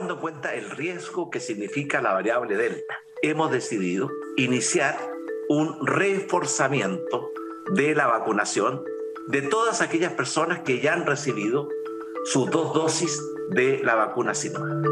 tomando en cuenta el riesgo que significa la variable Delta, hemos decidido iniciar un reforzamiento de la vacunación de todas aquellas personas que ya han recibido sus 2 dosis de la vacuna Sinovac.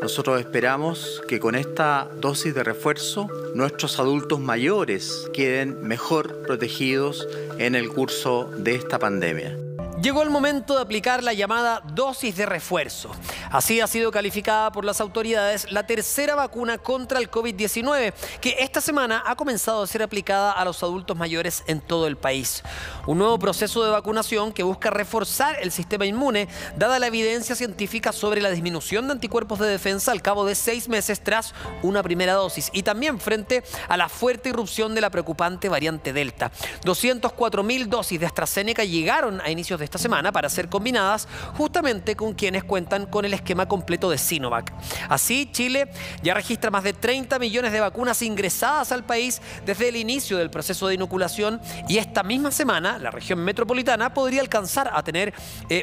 Nosotros esperamos que con esta dosis de refuerzo nuestros adultos mayores queden mejor protegidos en el curso de esta pandemia. Llegó el momento de aplicar la llamada dosis de refuerzo. Así ha sido calificada por las autoridades la tercera vacuna contra el COVID-19, que esta semana ha comenzado a ser aplicada a los adultos mayores en todo el país. Un nuevo proceso de vacunación que busca reforzar el sistema inmune, dada la evidencia científica sobre la disminución de anticuerpos de defensa al cabo de 6 meses tras una primera dosis, y también frente a la fuerte irrupción de la preocupante variante Delta. 204.000 dosis de AstraZeneca llegaron a inicios de esta semana para ser combinadas justamente con quienes cuentan con el esquema completo de Sinovac. Así, Chile ya registra más de 30 millones de vacunas ingresadas al país desde el inicio del proceso de inoculación, y esta misma semana la región metropolitana podría alcanzar a tener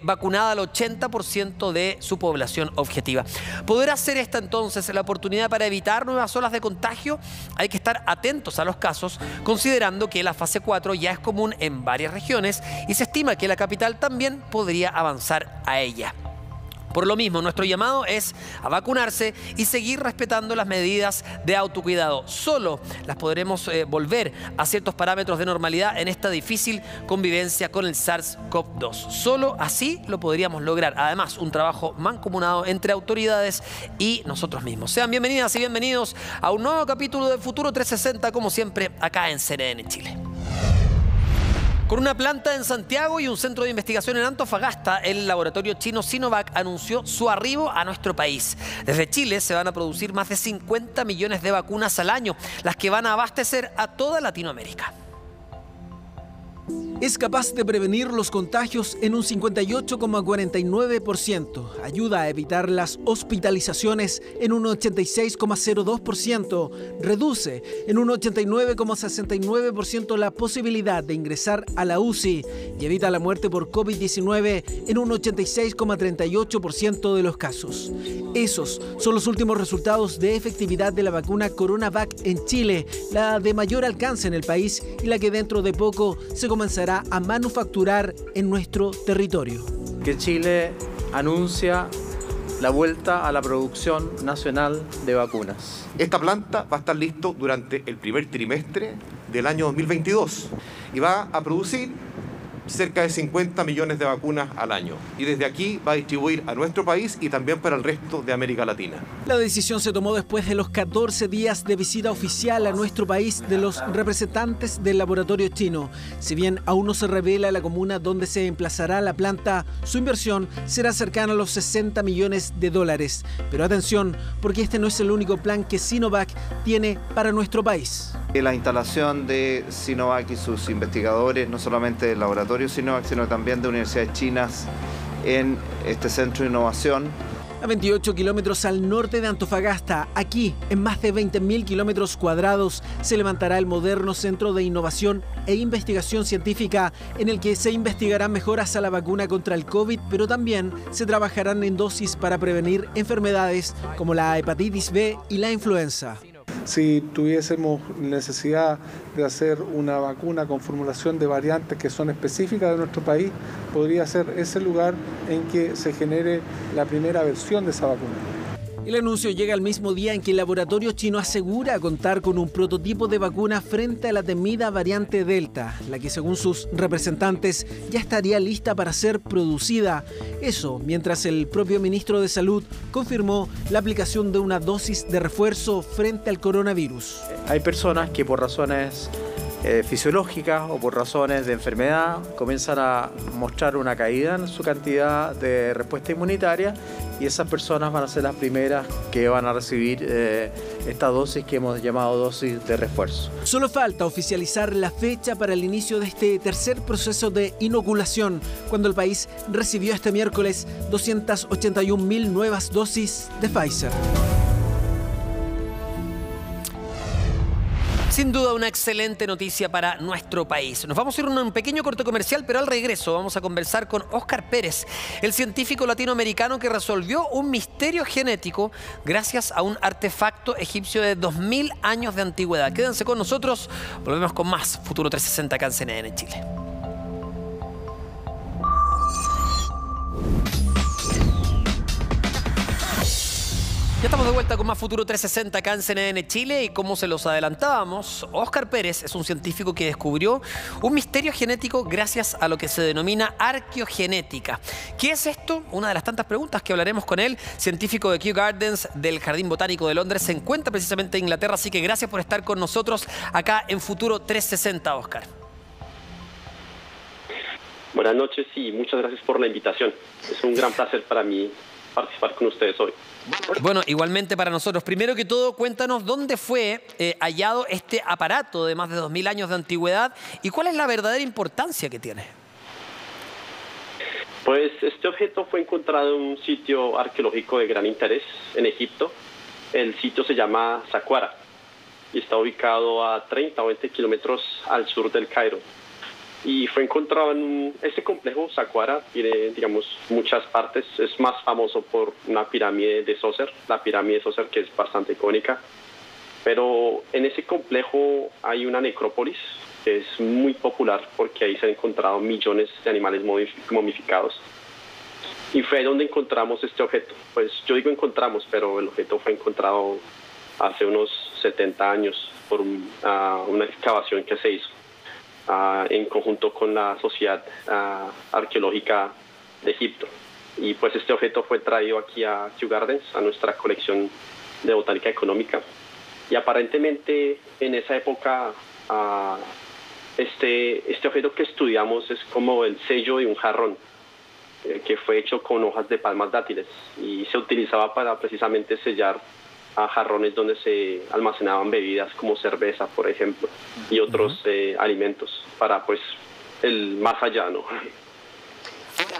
vacunada al 80% de su población objetiva. ¿Podrá ser esta entonces la oportunidad para evitar nuevas olas de contagio? Hay que estar atentos a los casos, considerando que la fase 4 ya es común en varias regiones y se estima que la capital también podría avanzar a ella. Por lo mismo, nuestro llamado es a vacunarse y seguir respetando las medidas de autocuidado. Solo las podremos volver a ciertos parámetros de normalidad en esta difícil convivencia con el SARS-CoV-2. Solo así lo podríamos lograr. Además, un trabajo mancomunado entre autoridades y nosotros mismos. Sean bienvenidas y bienvenidos a un nuevo capítulo de Futuro 360, como siempre, acá en CNN Chile. Con una planta en Santiago y un centro de investigación en Antofagasta, el laboratorio chino Sinovac anunció su arribo a nuestro país. Desde Chile se van a producir más de 50 millones de vacunas al año, las que van a abastecer a toda Latinoamérica. Es capaz de prevenir los contagios en un 58,49%, ayuda a evitar las hospitalizaciones en un 86,02%, reduce en un 89,69% la posibilidad de ingresar a la UCI y evita la muerte por COVID-19 en un 86,38% de los casos. Esos son los últimos resultados de efectividad de la vacuna CoronaVac en Chile, la de mayor alcance en el país y la que dentro de poco se comenzará a manufacturar en nuestro territorio. Que Chile anuncia la vuelta a la producción nacional de vacunas. Esta planta va a estar listo durante el primer trimestre del año 2022 y va a producir cerca de 50 millones de vacunas al año. Y desde aquí va a distribuir a nuestro país y también para el resto de América Latina. La decisión se tomó después de los 14 días de visita oficial a nuestro país de los representantes del laboratorio chino. Si bien aún no se revela la comuna donde se emplazará la planta, su inversión será cercana a los 60 millones de dólares. Pero atención, porque este no es el único plan que Sinovac tiene para nuestro país. La instalación de Sinovac y sus investigadores, no solamente del laboratorio Sinovac, sino también de universidades chinas en este centro de innovación. A 28 kilómetros al norte de Antofagasta, aquí, en más de 20.000 kilómetros cuadrados, se levantará el moderno Centro de Innovación e Investigación Científica, en el que se investigarán mejoras a la vacuna contra el COVID, pero también se trabajarán en dosis para prevenir enfermedades como la hepatitis B y la influenza. Si tuviésemos necesidad de hacer una vacuna con formulación de variantes que son específicas de nuestro país, podría ser ese lugar en que se genere la primera versión de esa vacuna. El anuncio llega al mismo día en que el laboratorio chino asegura contar con un prototipo de vacuna frente a la temida variante Delta, la que según sus representantes ya estaría lista para ser producida. Eso mientras el propio ministro de Salud confirmó la aplicación de una dosis de refuerzo frente al coronavirus. Hay personas que por razones fisiológicas o por razones de enfermedad comienzan a mostrar una caída en su cantidad de respuesta inmunitaria, y esas personas van a ser las primeras que van a recibir esta dosis que hemos llamado dosis de refuerzo. Solo falta oficializar la fecha para el inicio de este tercer proceso de inoculación, cuando el país recibió este miércoles 281.000 nuevas dosis de Pfizer. Sin duda una excelente noticia para nuestro país. Nos vamos a ir a un pequeño corte comercial, pero al regreso vamos a conversar con Óscar Pérez, el científico latinoamericano que resolvió un misterio genético gracias a un artefacto egipcio de 2000 años de antigüedad. Quédense con nosotros, volvemos con más Futuro 360 acá en CNN Chile. Ya estamos de vuelta con más Futuro 360 acá en CNN Chile y como se los adelantábamos, Óscar Pérez es un científico que descubrió un misterio genético gracias a lo que se denomina arqueogenética. ¿Qué es esto? Una de las tantas preguntas que hablaremos con él, científico de Kew Gardens del Jardín Botánico de Londres, se encuentra precisamente en Inglaterra, así que gracias por estar con nosotros acá en Futuro 360, Óscar. Buenas noches y muchas gracias por la invitación. Es un gran placer para mí participar con ustedes hoy. Bueno, igualmente para nosotros. Primero que todo, cuéntanos dónde fue hallado este aparato de más de 2000 años de antigüedad y cuál es la verdadera importancia que tiene. Pues este objeto fue encontrado en un sitio arqueológico de gran interés en Egipto. El sitio se llama Saqqara y está ubicado a 30 o 20 kilómetros al sur del Cairo. Y fue encontrado en este complejo. Saqqara tiene, digamos, muchas partes. Es más famoso por una pirámide de Zoser, la pirámide de Zoser, que es bastante icónica. Pero en ese complejo hay una necrópolis que es muy popular porque ahí se han encontrado millones de animales momificados. Y fue ahí donde encontramos este objeto. Pues yo digo encontramos, pero el objeto fue encontrado hace unos 70 años por una excavación que se hizo en conjunto con la Sociedad Arqueológica de Egipto. Y pues este objeto fue traído aquí a Kew Gardens, a nuestra colección de botánica económica. Y aparentemente en esa época este objeto que estudiamos es como el sello de un jarrón que fue hecho con hojas de palmas dátiles y se utilizaba para precisamente sellar a jarrones donde se almacenaban bebidas como cerveza, por ejemplo, y otros alimentos para pues el más allá, ¿no?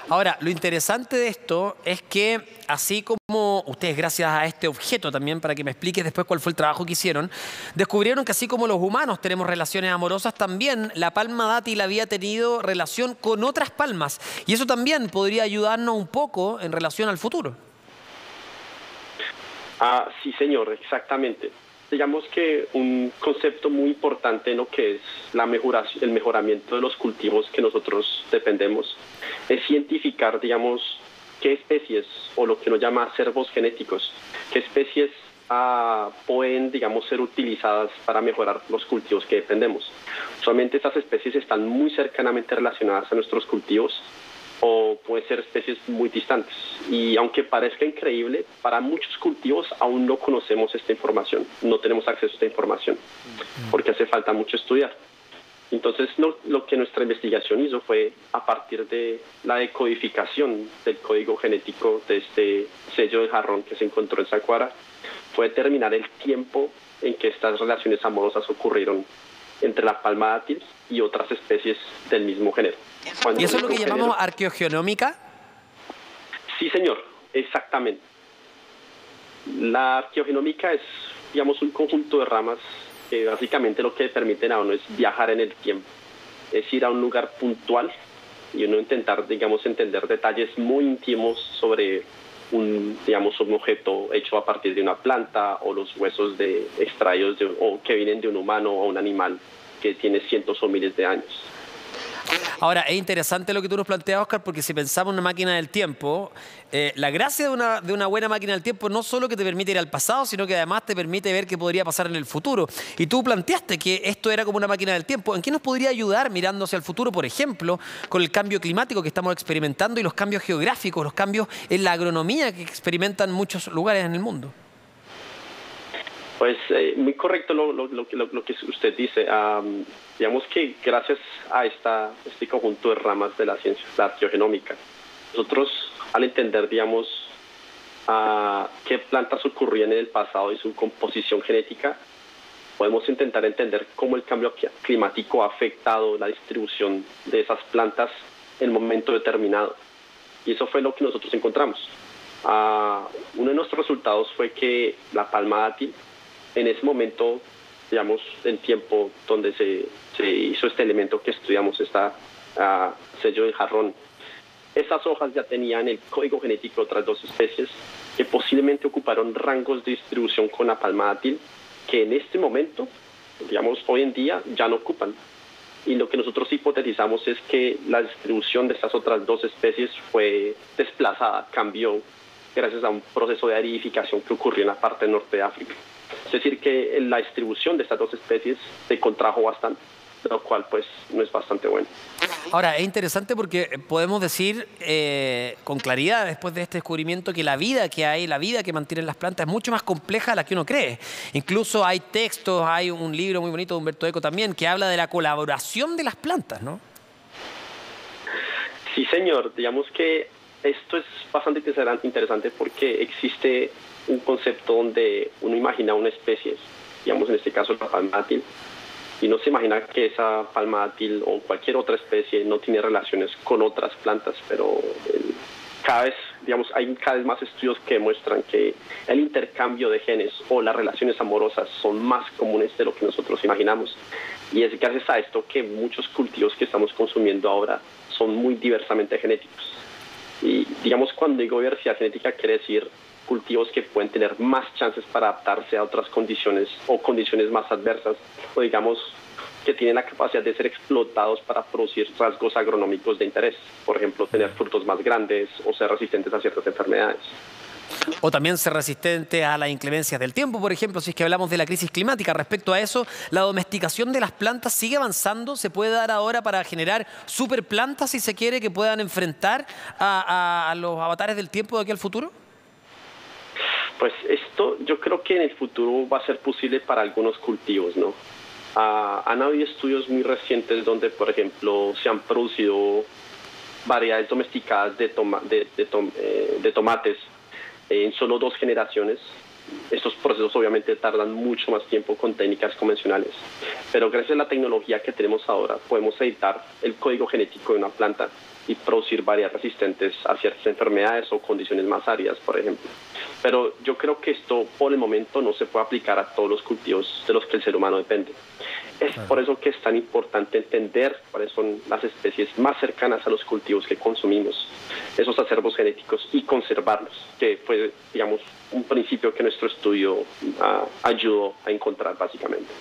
Ahora, lo interesante de esto es que así como ustedes, gracias a este objeto también, para que me expliques después cuál fue el trabajo que hicieron, descubrieron que así como los humanos tenemos relaciones amorosas, también la palma dátil había tenido relación con otras palmas. Y eso también podría ayudarnos un poco en relación al futuro. Sí, señor, exactamente. Digamos que un concepto muy importante en lo que es el mejoramiento de los cultivos que nosotros dependemos es identificar, digamos, qué especies, o lo que uno llama acervos genéticos, qué especies pueden, digamos, ser utilizadas para mejorar los cultivos que dependemos. Usualmente esas especies están muy cercanamente relacionadas a nuestros cultivos, o pueden ser especies muy distantes. Y aunque parezca increíble, para muchos cultivos aún no conocemos esta información, no tenemos acceso a esta información, porque hace falta mucho estudiar. Entonces, lo que nuestra investigación hizo fue, a partir de la decodificación del código genético de este sello de jarrón que se encontró en Saqqara, fue determinar el tiempo en que estas relaciones amorosas ocurrieron entre la palma dátil y otras especies del mismo género. ¿Y eso es lo que llamamos arqueogenómica? Sí, señor, exactamente. La arqueogenómica es, digamos, un conjunto de ramas que básicamente lo que permiten a uno es viajar en el tiempo. Es ir a un lugar puntual y uno intentar, digamos, entender detalles muy íntimos sobre un objeto hecho a partir de una planta, o los huesos extraídos o que vienen de un humano o un animal que tiene cientos o miles de años. Ahora, es interesante lo que tú nos planteas, Óscar, porque si pensamos en una máquina del tiempo, la gracia de una buena máquina del tiempo no solo que te permite ir al pasado, sino que además te permite ver qué podría pasar en el futuro. Y tú planteaste que esto era como una máquina del tiempo. ¿En qué nos podría ayudar mirando hacia el futuro, por ejemplo, con el cambio climático que estamos experimentando y los cambios geográficos, los cambios en la agronomía que experimentan muchos lugares en el mundo? Pues muy correcto lo que usted dice. Digamos que gracias a este conjunto de ramas de la ciencia, la arqueogenómica, nosotros al entender, digamos, qué plantas ocurrían en el pasado y su composición genética, podemos intentar entender cómo el cambio climático ha afectado la distribución de esas plantas en un momento determinado. Y eso fue lo que nosotros encontramos. Uno de nuestros resultados fue que la palma dátil en ese momento digamos, el tiempo donde se hizo este elemento que estudiamos, esta sello de jarrón. Esas hojas ya tenían el código genético de otras 2 especies que posiblemente ocuparon rangos de distribución con la palma dátil que en este momento, digamos, hoy en día ya no ocupan. Y lo que nosotros hipotetizamos es que la distribución de estas otras 2 especies fue desplazada, cambió gracias a un proceso de aridificación que ocurrió en la parte norte de África. Es decir, que la distribución de estas 2 especies se contrajo bastante, lo cual pues no es bastante bueno. Ahora, es interesante porque podemos decir con claridad después de este descubrimiento que la vida que hay, la vida que mantienen las plantas es mucho más compleja de la que uno cree. Incluso hay textos, hay un libro muy bonito de Humberto Eco también que habla de la colaboración de las plantas, ¿no? Sí, señor. Digamos que esto es bastante interesante porque existe un concepto donde uno imagina una especie, digamos en este caso la palma dátil, y no se imagina que esa palma dátil o cualquier otra especie no tiene relaciones con otras plantas, pero cada vez, digamos, hay cada vez más estudios que demuestran que el intercambio de genes o las relaciones amorosas son más comunes de lo que nosotros imaginamos. Y es gracias a esto que muchos cultivos que estamos consumiendo ahora son muy diversamente genéticos. Y digamos, cuando digo diversidad genética quiere decir cultivos que pueden tener más chances para adaptarse a otras condiciones o condiciones más adversas, o digamos que tienen la capacidad de ser explotados para producir rasgos agronómicos de interés, por ejemplo, tener frutos más grandes o ser resistentes a ciertas enfermedades. O también ser resistente a las inclemencias del tiempo, por ejemplo, si es que hablamos de la crisis climática. Respecto a eso, ¿la domesticación de las plantas sigue avanzando? ¿Se puede dar ahora para generar superplantas, si se quiere, que puedan enfrentar a los avatares del tiempo de aquí al futuro? Pues esto yo creo que en el futuro va a ser posible para algunos cultivos, ¿no? Han habido estudios muy recientes donde, por ejemplo, se han producido variedades domesticadas de tomates en solo 2 generaciones. Estos procesos obviamente tardan mucho más tiempo con técnicas convencionales, pero gracias a la tecnología que tenemos ahora podemos editar el código genético de una planta y producir variedades resistentes a ciertas enfermedades o condiciones más áridas, por ejemplo. Pero yo creo que esto por el momento no se puede aplicar a todos los cultivos de los que el ser humano depende. Es por eso que es tan importante entender cuáles son las especies más cercanas a los cultivos que consumimos, esos acervos genéticos, y conservarlos, que fue, digamos, un principio que nuestro estudio ayudó a encontrar básicamente.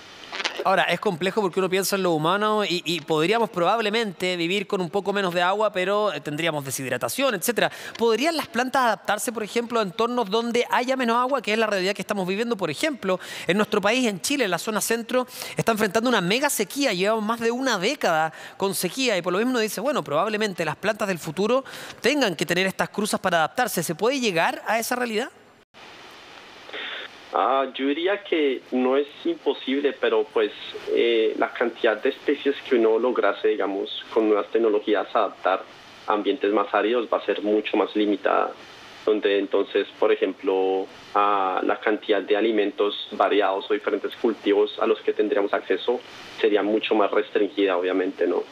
Ahora, es complejo porque uno piensa en lo humano y podríamos probablemente vivir con un poco menos de agua, pero tendríamos deshidratación, etcétera. ¿Podrían las plantas adaptarse, por ejemplo, a entornos donde haya menos agua, que es la realidad que estamos viviendo? Por ejemplo, en nuestro país, en Chile, en la zona centro, está enfrentando una mega sequía. Llevamos más de una década con sequía y por lo mismo uno dice, bueno, probablemente las plantas del futuro tengan que tener estas cruzas para adaptarse. ¿Se puede llegar a esa realidad? Yo diría que no es imposible, pero pues la cantidad de especies que uno lograse, digamos, con nuevas tecnologías adaptar a ambientes más áridos va a ser mucho más limitada, donde entonces, por ejemplo, la cantidad de alimentos variados o diferentes cultivos a los que tendríamos acceso sería mucho más restringida, obviamente, ¿no?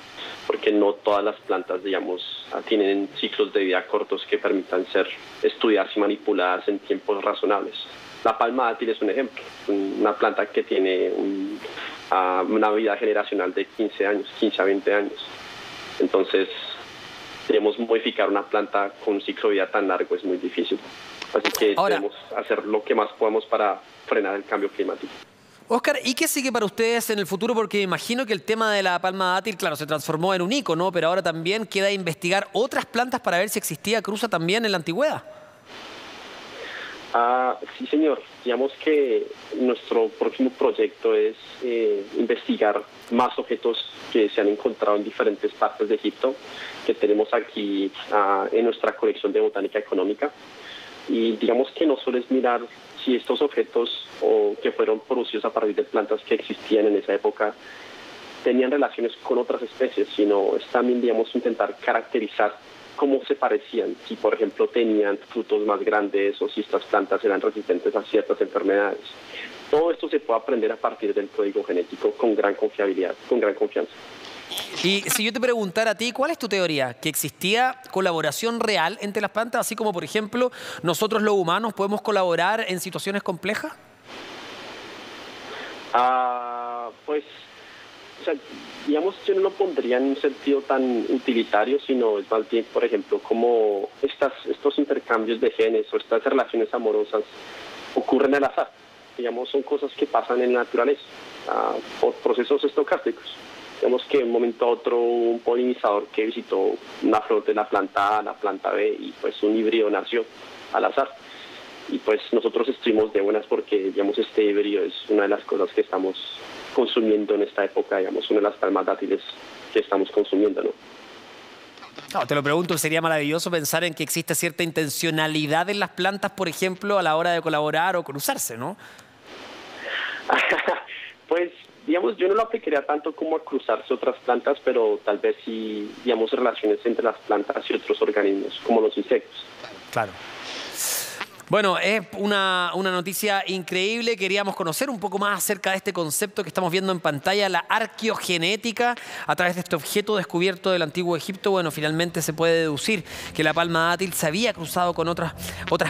Porque no todas las plantas, digamos, tienen ciclos de vida cortos que permitan ser estudiadas y manipuladas en tiempos razonables. La palma dátil es un ejemplo, una planta que tiene una vida generacional de 15 a 20 años. Entonces, debemos modificar una planta con un ciclo de vida tan largo, es muy difícil. Así que debemos hacer lo que más podamos para frenar el cambio climático. Óscar, ¿y qué sigue para ustedes en el futuro? Porque me imagino que el tema de la palma dátil, claro, se transformó en un icono, pero ahora también queda investigar otras plantas para ver si existía cruza también en la antigüedad. Sí, señor. Digamos que nuestro próximo proyecto es investigar más objetos que se han encontrado en diferentes partes de Egipto, que tenemos aquí en nuestra colección de botánica económica. Y digamos que no solo es mirar si estos objetos que fueron producidos a partir de plantas que existían en esa época tenían relaciones con otras especies, sino es también, digamos, intentar caracterizar cómo se parecían, si por ejemplo tenían frutos más grandes o si estas plantas eran resistentes a ciertas enfermedades. Todo esto se puede aprender a partir del código genético con gran confiabilidad, con gran confianza. Y si yo te preguntara a ti, ¿cuál es tu teoría? ¿Que existía colaboración real entre las plantas, así como por ejemplo nosotros los humanos podemos colaborar en situaciones complejas? Pues, o sea, digamos, yo no lo pondría en un sentido tan utilitario, sino es más bien, por ejemplo, como estos intercambios de genes o estas relaciones amorosas ocurren al azar. Digamos, son cosas que pasan en la naturaleza, por procesos estocásticos. Digamos que de un momento a otro un polinizador que visitó una flor de la planta A, la planta B, y pues un híbrido nació al azar. Y pues nosotros estuvimos de buenas porque, digamos, este híbrido es una de las cosas que estamos consumiendo en esta época, digamos, una de las palmas dátiles que estamos consumiendo, ¿no? No, te lo pregunto, sería maravilloso pensar en que existe cierta intencionalidad en las plantas, por ejemplo, a la hora de colaborar o cruzarse, ¿no? Pues, digamos, yo no lo aplicaría tanto como a cruzarse otras plantas, pero tal vez sí, digamos, relaciones entre las plantas y otros organismos, como los insectos. Claro. Bueno, es una noticia increíble. Queríamos conocer un poco más acerca de este concepto que estamos viendo en pantalla, la arqueogenética. A través de este objeto descubierto del Antiguo Egipto, bueno, finalmente se puede deducir que la palma dátil se había cruzado con otras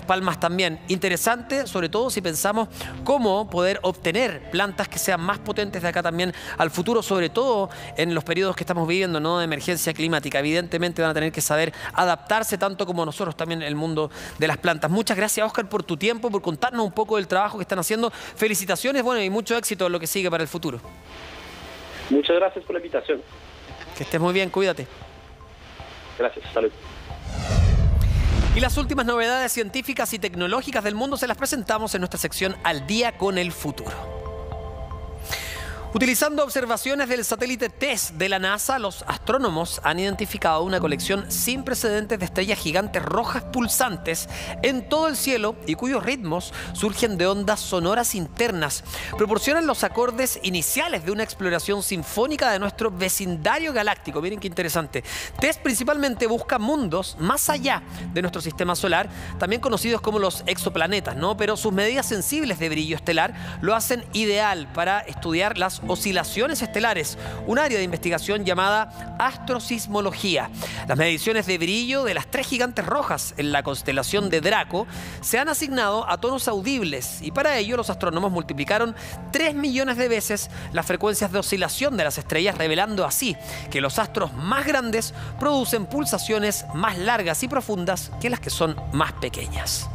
palmas también. Interesante, sobre todo si pensamos cómo poder obtener plantas que sean más potentes de acá también al futuro, sobre todo en los periodos que estamos viviendo, ¿no?, de emergencia climática. Evidentemente van a tener que saber adaptarse tanto como nosotros también en el mundo de las plantas. Muchas gracias, Oscar, por tu tiempo, por contarnos un poco del trabajo que están haciendo. Felicitaciones, bueno, y mucho éxito en lo que sigue para el futuro. Muchas gracias por la invitación. Que estés muy bien, cuídate. Gracias, salud. Y las últimas novedades científicas y tecnológicas del mundo se las presentamos en nuestra sección Al Día con el Futuro. Utilizando observaciones del satélite TESS de la NASA, los astrónomos han identificado una colección sin precedentes de estrellas gigantes rojas pulsantes en todo el cielo y cuyos ritmos surgen de ondas sonoras internas. Proporcionan los acordes iniciales de una exploración sinfónica de nuestro vecindario galáctico. Miren qué interesante. TESS principalmente busca mundos más allá de nuestro sistema solar, también conocidos como los exoplanetas, ¿no? Pero sus medidas sensibles de brillo estelar lo hacen ideal para estudiar las oscilaciones estelares, un área de investigación llamada astrosismología. Las mediciones de brillo de las tres gigantes rojas en la constelación de Draco se han asignado a tonos audibles y para ello los astrónomos multiplicaron 3 millones de veces las frecuencias de oscilación de las estrellas, revelando así que los astros más grandes producen pulsaciones más largas y profundas que las que son más pequeñas.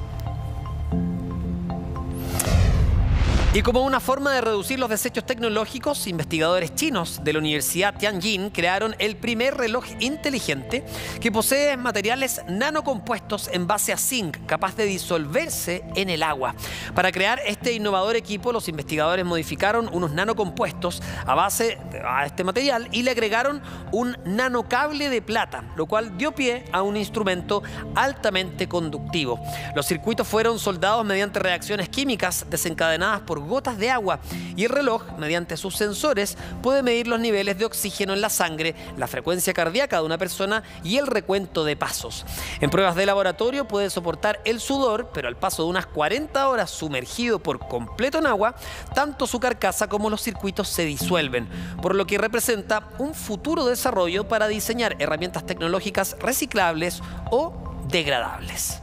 Y como una forma de reducir los desechos tecnológicos, investigadores chinos de la Universidad Tianjin crearon el primer reloj inteligente que posee materiales nanocompuestos en base a zinc, capaz de disolverse en el agua. Para crear este innovador equipo, los investigadores modificaron unos nanocompuestos a base de este material y le agregaron un nanocable de plata, lo cual dio pie a un instrumento altamente conductivo. Los circuitos fueron soldados mediante reacciones químicas desencadenadas por gotas de agua y el reloj, mediante sus sensores, puede medir los niveles de oxígeno en la sangre, la frecuencia cardíaca de una persona y el recuento de pasos. En pruebas de laboratorio puede soportar el sudor, pero al paso de unas 40 horas sumergido por completo en agua, tanto su carcasa como los circuitos se disuelven, por lo que representa un futuro desarrollo para diseñar herramientas tecnológicas reciclables o degradables.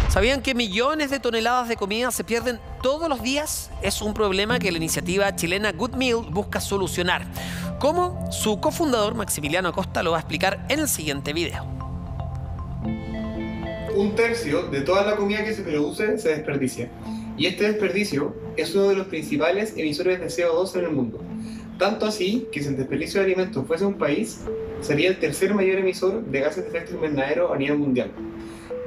¿Sabían que millones de toneladas de comida se pierden todos los días? Es un problema que la iniciativa chilena Good Meal busca solucionar. ¿Cómo? Su cofundador Maximiliano Acosta lo va a explicar en el siguiente video. Un tercio de toda la comida que se produce se desperdicia. Y este desperdicio es uno de los principales emisores de CO2 en el mundo. Tanto así que si el desperdicio de alimentos fuese un país, sería el tercer mayor emisor de gases de efecto invernadero a nivel mundial.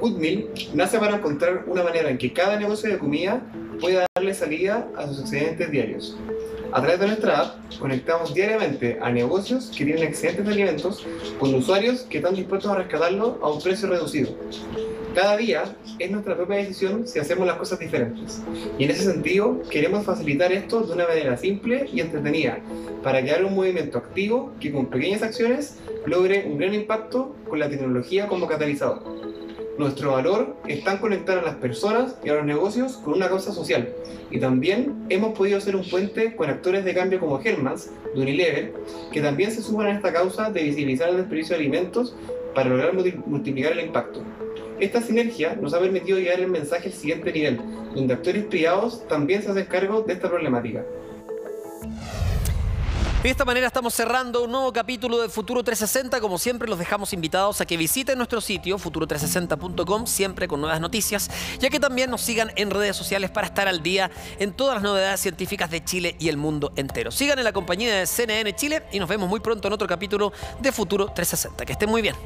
Good Meal nace para encontrar una manera en que cada negocio de comida pueda darle salida a sus excedentes diarios. A través de nuestra app, conectamos diariamente a negocios que tienen excedentes de alimentos con usuarios que están dispuestos a rescatarlo a un precio reducido. Cada día es nuestra propia decisión si hacemos las cosas diferentes. Y en ese sentido, queremos facilitar esto de una manera simple y entretenida, para crear un movimiento activo que con pequeñas acciones logre un gran impacto con la tecnología como catalizador. Nuestro valor está en conectar a las personas y a los negocios con una causa social. Y también hemos podido hacer un puente con actores de cambio como Hellmann's, de Unilever, que también se suman a esta causa de visibilizar el desperdicio de alimentos para lograr multiplicar el impacto. Esta sinergia nos ha permitido llevar el mensaje al siguiente nivel, donde actores privados también se hacen cargo de esta problemática. De esta manera estamos cerrando un nuevo capítulo de Futuro 360. Como siempre, los dejamos invitados a que visiten nuestro sitio futuro360.com, siempre con nuevas noticias, ya que también nos sigan en redes sociales para estar al día en todas las novedades científicas de Chile y el mundo entero. Sigan en la compañía de CNN Chile y nos vemos muy pronto en otro capítulo de Futuro 360. Que estén muy bien.